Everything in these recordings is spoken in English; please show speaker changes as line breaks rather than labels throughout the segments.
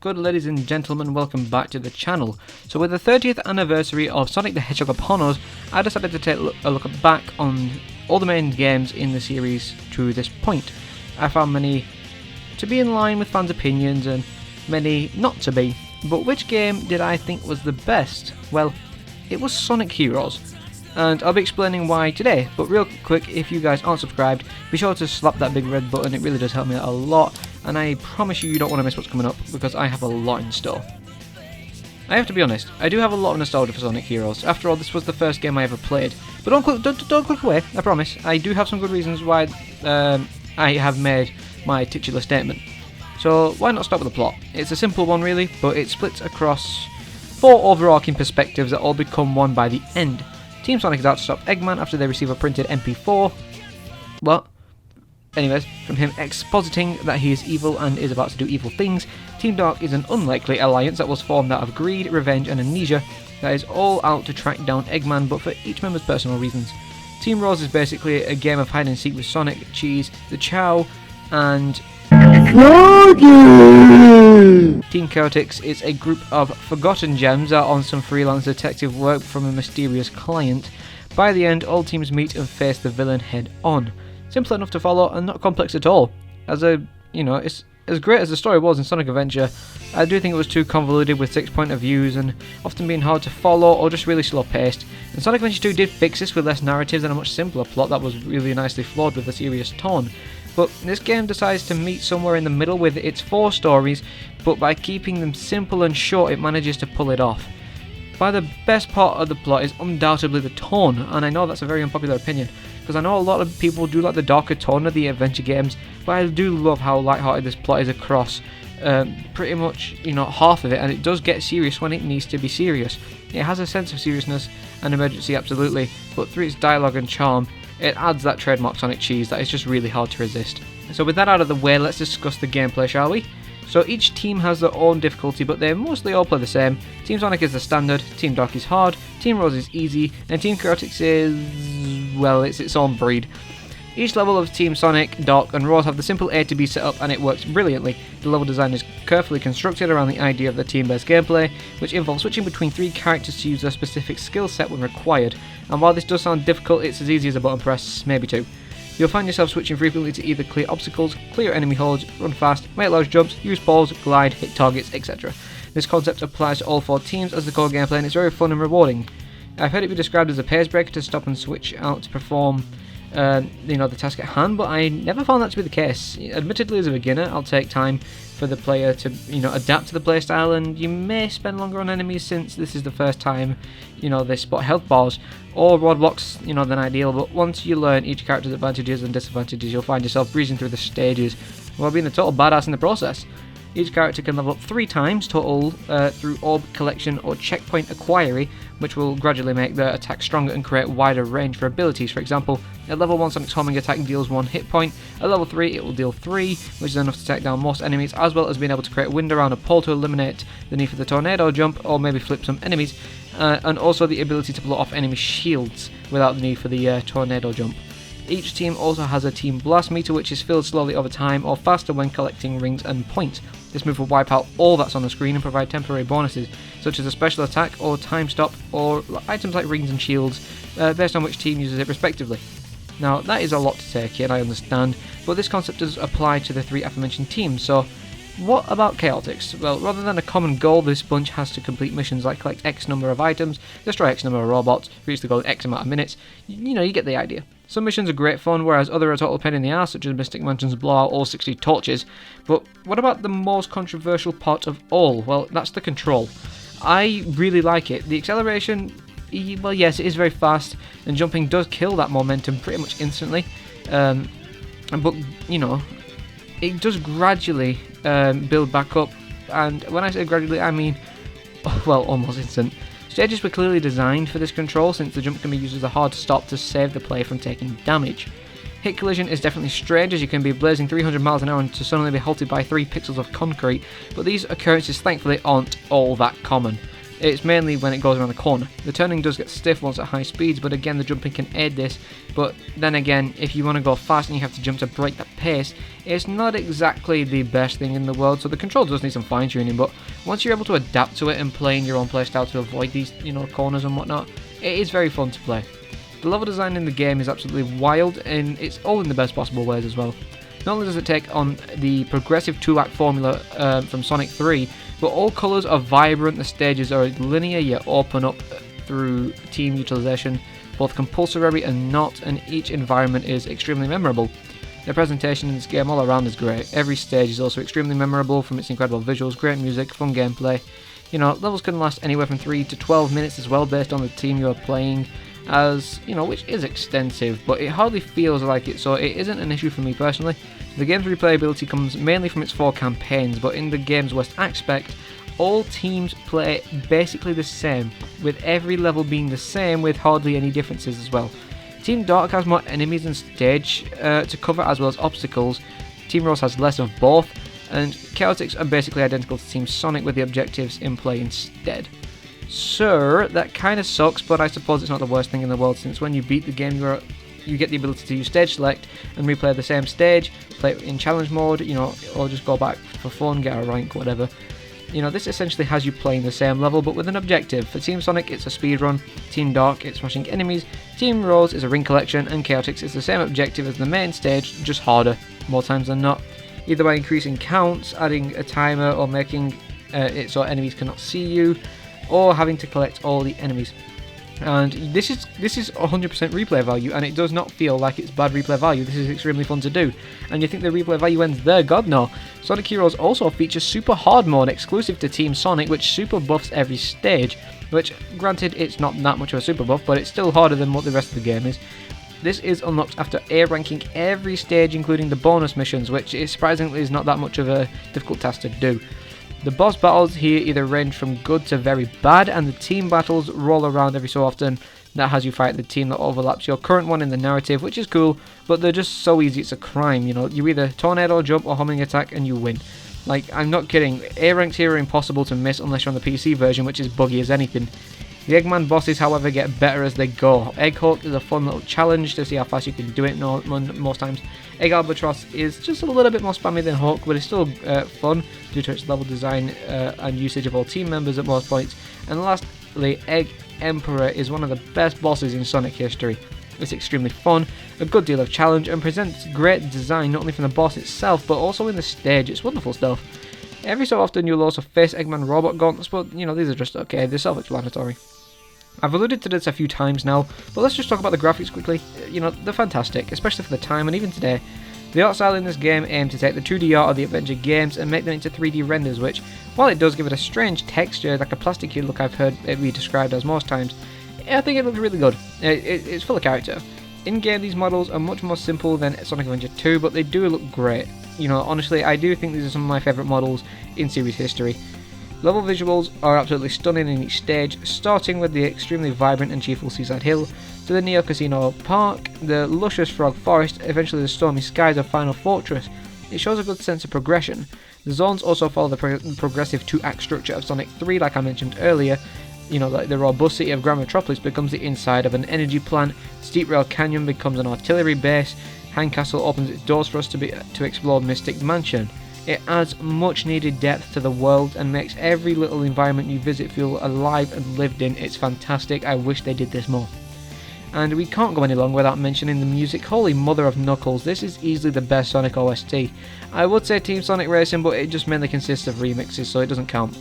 good, ladies and gentlemen? Welcome back to the channel. So with the 30th anniversary of Sonic the Hedgehog upon us, I decided to take a look back on all the main games in the series to this point. I found many to be in line with fans' opinions and many not to be. But which game did I think was the best? Well, it was Sonic Heroes. And I'll be explaining why today, but real quick, if you guys aren't subscribed, be sure to slap that big red button. It really does help me out a lot, and I promise you don't want to miss what's coming up, because I have a lot in store. I have to be honest, I do have a lot of nostalgia for Sonic Heroes. After all, this was the first game I ever played. But don't click away, I promise. I do have some good reasons why I have made my titular statement. So why not start with the plot? It's a simple one really, but it splits across 4 overarching perspectives that all become one by the end. Team Sonic is out to stop Eggman after they receive a printed MP4. Well, anyways, from him expositing that he is evil and is about to do evil things, Team Dark is an unlikely alliance that was formed out of greed, revenge and amnesia that is all out to track down Eggman, but for each member's personal reasons. Team Rose is basically a game of hide and seek with Sonic, Cheese, the Chow, and Team Chaotix is a group of forgotten gems that are on some freelance detective work from a mysterious client. By the end, all teams meet and face the villain head on. Simple enough to follow and not complex at all. It's as great as the story was in Sonic Adventure, I do think it was too convoluted with 6 point of views and often being hard to follow or just really slow paced. And Sonic Adventure 2 did fix this with less narratives and a much simpler plot that was really nicely flawed with a serious tone. But this game decides to meet somewhere in the middle with its 4 stories, but by keeping them simple and short it manages to pull it off. By the best part of the plot is undoubtedly the tone, and I know that's a very unpopular opinion, because I know a lot of people do like the darker tone of the adventure games, but I do love how lighthearted this plot is across pretty much half of it, and it does get serious when it needs to be serious. It has a sense of seriousness and emergency absolutely, but through its dialogue and charm, it adds that trademark Sonic cheese that is just really hard to resist. So with that out of the way, let's discuss the gameplay, shall we? So each team has their own difficulty, but they mostly all play the same. Team Sonic is the standard, Team Dark is hard, Team Rose is easy, and Team Chaotix is, well, it's its own breed. Each level of Team Sonic, Dark and Rose have the simple A to B setup and it works brilliantly. The level design is carefully constructed around the idea of the team-based gameplay, which involves switching between 3 characters to use a specific skill set when required. And while this does sound difficult, it's as easy as a button press, maybe 2. You'll find yourself switching frequently to either clear obstacles, clear enemy holds, run fast, make large jumps, use balls, glide, hit targets, etc. This concept applies to all 4 teams as the core gameplay and it's very fun and rewarding. I've heard it be described as a pace breaker to stop and switch out to perform the task at hand, but I never found that to be the case. Admittedly, as a beginner, I'll take time for the player to adapt to the playstyle, and you may spend longer on enemies since this is the first time they spot health bars or roadblocks than ideal, but once you learn each character's advantages and disadvantages, you'll find yourself breezing through the stages while being a total badass in the process. Each character can level up 3 times total through orb collection or checkpoint acquiry, which will gradually make their attack stronger and create wider range for abilities. For example, at level 1 Sonic's homing attack deals 1 hit point, at level 3 it will deal 3, which is enough to take down most enemies, as well as being able to create a wind around a pole to eliminate the need for the tornado jump or maybe flip some enemies, and also the ability to blow off enemy shields without the need for the tornado jump. Each team also has a team blast meter, which is filled slowly over time or faster when collecting rings and points. This move will wipe out all that's on the screen and provide temporary bonuses, such as a special attack or time stop, or items like rings and shields, based on which team uses it respectively. Now that is a lot to take in, I understand, but this concept does apply to the 3 aforementioned teams, so what about Chaotix? Well, rather than a common goal, this bunch has to complete missions like collect X number of items, destroy X number of robots, reach the goal in X amount of minutes. You get the idea. Some missions are great fun, whereas others are a total pain in the ass, such as Mystic Mansion's blow out all 60 torches. But what about the most controversial part of all? Well, that's the control. I really like it. The acceleration, well, yes, it is very fast, and jumping does kill that momentum pretty much instantly. But it does gradually build back up, and when I say gradually, I mean, well, almost instant. Stages were clearly designed for this control, since the jump can be used as a hard stop to save the player from taking damage. Hit collision is definitely strange, as you can be blazing 300 miles an hour and to suddenly be halted by 3 pixels of concrete, but these occurrences thankfully aren't all that common. It's mainly when it goes around the corner. The turning does get stiff once at high speeds, but again the jumping can aid this. But then again, if you want to go fast and you have to jump to break that pace, it's not exactly the best thing in the world, so the control does need some fine tuning, but once you're able to adapt to it and play in your own playstyle to avoid these, corners and whatnot, it is very fun to play. The level design in the game is absolutely wild, and it's all in the best possible ways as well. Not only does it take on the progressive 2-act formula from Sonic 3, but all colours are vibrant, the stages are linear yet open up through team utilisation, both compulsory and not, and each environment is extremely memorable. The presentation in this game all around is great. Every stage is also extremely memorable from its incredible visuals, great music, fun gameplay. Levels can last anywhere from 3 to 12 minutes as well based on the team you are playing, which is extensive, but it hardly feels like it, so it isn't an issue for me personally. The game's replayability comes mainly from its 4 campaigns, but in the game's worst aspect, all teams play basically the same, with every level being the same with hardly any differences as well. Team Dark has more enemies and stage to cover as well as obstacles. Team Rose has less of both, and Chaotix are basically identical to Team Sonic with the objectives in play instead. So that kind of sucks, but I suppose it's not the worst thing in the world, since when you beat the game you get the ability to use stage select and replay the same stage, play it in challenge mode, or just go back for fun, get a rank, whatever. This essentially has you playing the same level but with an objective. For Team Sonic it's a speedrun, Team Dark it's smashing enemies, Team Rose is a ring collection, and Chaotix is the same objective as the main stage, just harder, more times than not. Either by increasing counts, adding a timer, or making it so enemies cannot see you, or having to collect all the enemies. And this is 100% replay value, and it does not feel like it's bad replay value. This is extremely fun to do. And you think the replay value ends there? God no. Sonic Heroes also features Super Hard mode exclusive to Team Sonic, which super buffs every stage, which granted it's not that much of a super buff, but it's still harder than what the rest of the game is. This is unlocked after A ranking every stage, including the bonus missions, which surprisingly is not that much of a difficult task to do. The boss battles here either range from good to very bad, and the team battles roll around every so often. That has you fight the team that overlaps your current one in the narrative, which is cool, but they're just so easy it's a crime, You either tornado, jump, or homing attack and you win. Like, I'm not kidding, A ranks here are impossible to miss unless you're on the PC version, which is buggy as anything. The Eggman bosses, however, get better as they go. Egg Hulk is a fun little challenge to see how fast you can do it most times. Egg Albatross is just a little bit more spammy than Hulk, but it's still fun due to its level design and usage of all team members at most points. And lastly, Egg Emperor is one of the best bosses in Sonic history. It's extremely fun, a good deal of challenge, and presents great design not only from the boss itself, but also in the stage. It's wonderful stuff. Every so often you'll also face Eggman robot gauntlets, but these are just okay, they're self-explanatory. I've alluded to this a few times now, but let's just talk about the graphics quickly. They're fantastic, especially for the time and even today. The art style in this game aimed to take the 2D art of the Adventure games and make them into 3D renders, which, while it does give it a strange texture, like a plasticky look I've heard it be described as most times, I think it looks really good. It's full of character. In-game, these models are much more simple than Sonic Adventure 2, but they do look great. Honestly, I do think these are some of my favourite models in series history. Level visuals are absolutely stunning in each stage, starting with the extremely vibrant and cheerful Seaside Hill, to the Neo Casino Park, the luscious Frog Forest, eventually the stormy skies of Final Fortress. It shows a good sense of progression. The zones also follow the progressive 2-act structure of Sonic 3, like I mentioned earlier. Like the robust city of Grand Metropolis becomes the inside of an energy plant, Steep Rail Canyon becomes an artillery base, Hang Castle opens its doors for us to explore Mystic Mansion. It adds much needed depth to the world and makes every little environment you visit feel alive and lived in. It's fantastic, I wish they did this more. And we can't go any longer without mentioning the music. Holy mother of Knuckles, this is easily the best Sonic OST. I would say Team Sonic Racing, but it just mainly consists of remixes, so it doesn't count.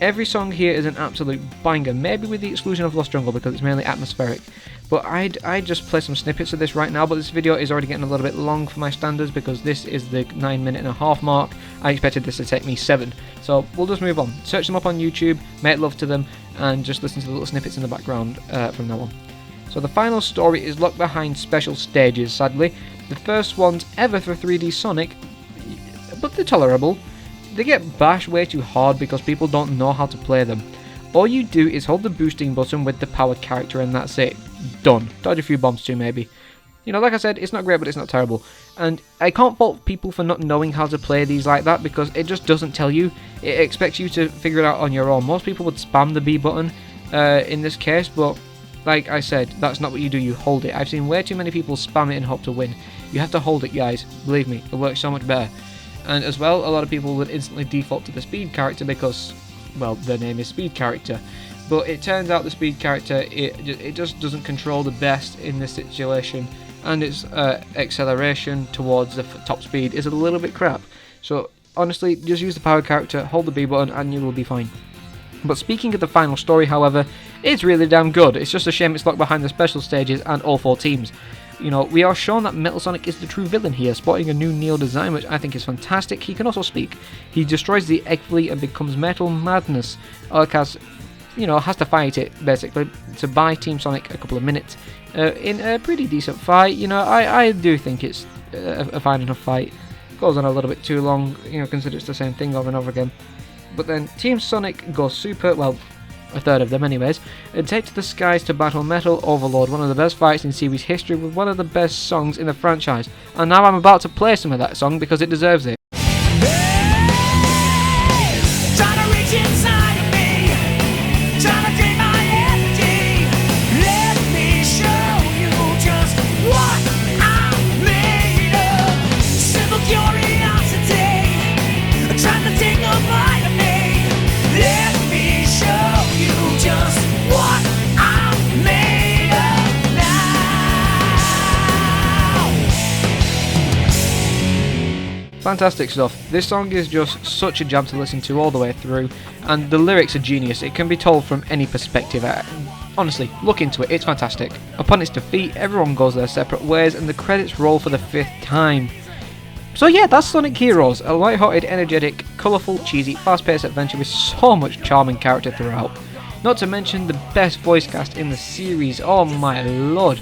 Every song here is an absolute banger, maybe with the exclusion of Lost Jungle because it's mainly atmospheric. But I'd just play some snippets of this right now, but this video is already getting a little bit long for my standards because this is the 9.5-minute mark. I expected this to take me 7. So we'll just move on. Search them up on YouTube, make love to them, and just listen to the little snippets in the background from now on. So the final story is locked behind special stages, sadly. The first ones ever for 3D Sonic, but they're tolerable. They get bashed way too hard because people don't know how to play them. All you do is hold the boosting button with the powered character and that's it. Done. Dodge a few bombs too maybe. Like I said, it's not great but it's not terrible. And I can't fault people for not knowing how to play these like that, because it just doesn't tell you. It expects you to figure it out on your own. Most people would spam the B button in this case, but like I said, that's not what you do, you hold it. I've seen way too many people spam it and hope to win. You have to hold it, guys. Believe me, it works so much better. And as well, a lot of people would instantly default to the speed character because, well, their name is speed character. But it turns out the speed character, it just doesn't control the best in this situation, and its acceleration towards the top speed is a little bit crap. So honestly, just use the power character, hold the B button, and you will be fine. But speaking of the final story, however, it's really damn good. It's just a shame it's locked behind the special stages and all 4 teams. You know, we are shown that Metal Sonic is the true villain here, sporting a new Neo design, which I think is fantastic. He can also speak. He destroys the Egg Fleet and becomes Metal Madness. Arcas, you know, has to fight it, basically, to buy Team Sonic a couple of minutes in a pretty decent fight. You know, I do think it's a fine enough fight. Goes on a little bit too long, you know, consider it's the same thing over and over again. But then Team Sonic goes super, well, a third of them anyways, and take to the skies to battle Metal Overlord, one of the best fights in series history with one of the best songs in the franchise. And now I'm about to play some of that song because it deserves it. Fantastic stuff. This song is just such a jam to listen to all the way through, and the lyrics are genius. It can be told from any perspective. Honestly, look into it, it's fantastic. Upon its defeat, everyone goes their separate ways, and the credits roll for the 5th time. So yeah, that's Sonic Heroes, a light-hearted, energetic, colourful, cheesy, fast-paced adventure with so much charming character throughout. Not to mention the best voice cast in the series, oh my lord.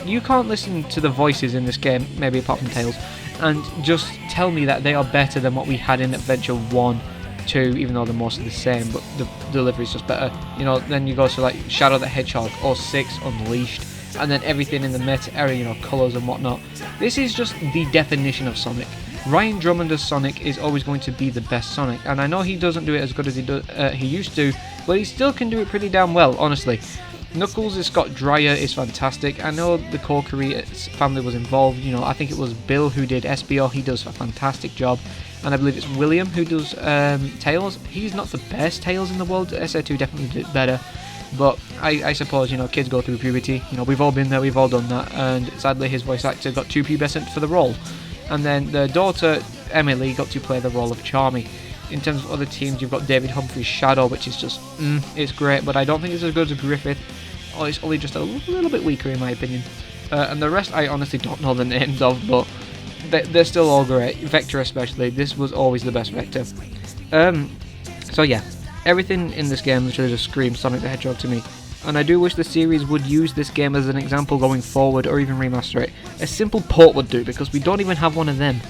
You can't listen to the voices in this game, maybe apart from Tails, and just tell me that they are better than what we had in Adventure 1, 2, even though they're mostly the same, but the delivery is just better. You know, then you go to like Shadow the Hedgehog or 6 Unleashed, and then everything in the meta area, you know, colours and whatnot. This is just the definition of Sonic. Ryan Drummond as Sonic is always going to be the best Sonic, and I know he doesn't do it as good as he used to, but he still can do it pretty damn well, honestly. Knuckles as Scott Dreyer is fantastic. I know the co-creators family was involved. You know, I think it was Bill who did SBO. He does a fantastic job, and I believe it's William who does Tails. He's not the best Tails in the world. SA2 definitely did better, but I suppose, you know, kids go through puberty. You know, we've all been there, we've all done that, and sadly his voice actor got too pubescent for the role. And then the daughter Emily got to play the role of Charmy. In terms of other teams, you've got David Humphrey's Shadow, which is just, it's great, but I don't think it's as good as Griffith, or it's only just a little bit weaker in my opinion. And the rest I honestly don't know the names of, but they're still all great. Vector especially, this was always the best Vector. So yeah, everything in this game literally just screams Sonic the Hedgehog to me. And I do wish the series would use this game as an example going forward, or even remaster it. A simple port would do, because we don't even have one of them.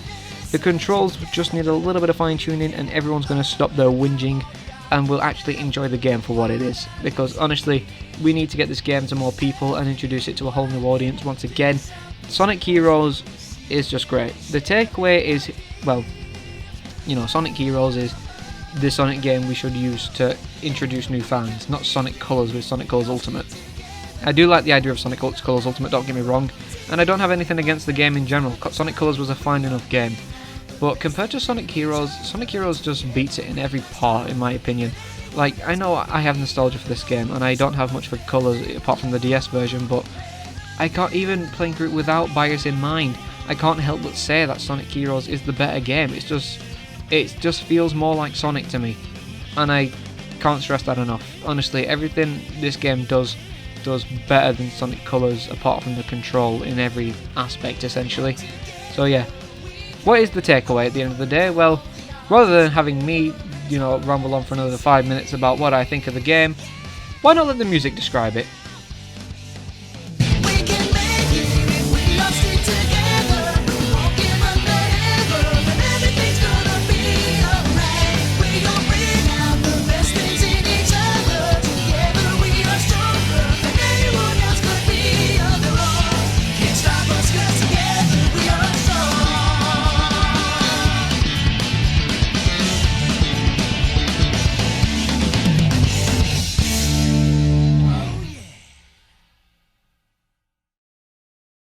The controls just need a little bit of fine tuning, and everyone's going to stop their whinging and will actually enjoy the game for what it is. Because honestly, we need to get this game to more people and introduce it to a whole new audience once again. Sonic Heroes is just great. The takeaway is, well, you know, Sonic Heroes is the Sonic game we should use to introduce new fans, not Sonic Colors with Sonic Colors Ultimate. I do like the idea of Sonic Colors Ultimate, don't get me wrong, and I don't have anything against the game in general. Sonic Colors was a fine enough game. But compared to Sonic Heroes just beats it in every part, in my opinion. Like, I know I have nostalgia for this game, and I don't have much for Colors apart from the DS version, but I can't, even playing through it without bias in mind, I can't help but say that Sonic Heroes is the better game. It just feels more like Sonic to me, and I can't stress that enough. Honestly, everything this game does better than Sonic Colors, apart from the control in every aspect, essentially. So yeah. What is the takeaway at the end of the day? Well, rather than having me, you know, ramble on for another 5 minutes about what I think of the game, why not let the music describe it?